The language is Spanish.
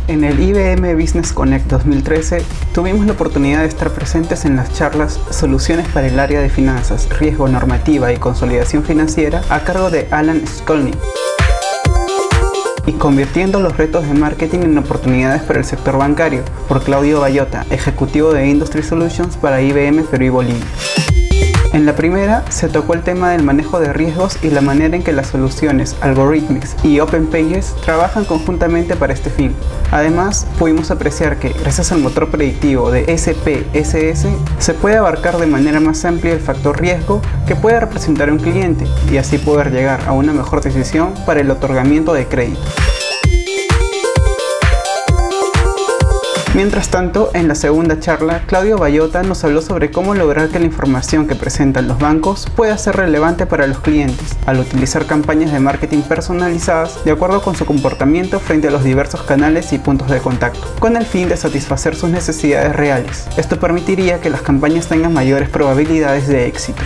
En el IBM Business Connect 2013 tuvimos la oportunidad de estar presentes en las charlas Soluciones para el área de finanzas, riesgo, normativa y consolidación financiera a cargo de Alan Skolnick, y Convirtiendo los retos de marketing en oportunidades para el sector bancario, por Claudio Bayota, ejecutivo de Industry Solutions para IBM Perú y Bolivia. En la primera se tocó el tema del manejo de riesgos y la manera en que las soluciones Algorithmics y OpenPages trabajan conjuntamente para este fin. Además, pudimos apreciar que, gracias al motor predictivo de SPSS, se puede abarcar de manera más amplia el factor riesgo que puede representar un cliente y así poder llegar a una mejor decisión para el otorgamiento de crédito. Mientras tanto, en la segunda charla, Claudio Bayota nos habló sobre cómo lograr que la información que presentan los bancos pueda ser relevante para los clientes, al utilizar campañas de marketing personalizadas de acuerdo con su comportamiento frente a los diversos canales y puntos de contacto, con el fin de satisfacer sus necesidades reales. Esto permitiría que las campañas tengan mayores probabilidades de éxito.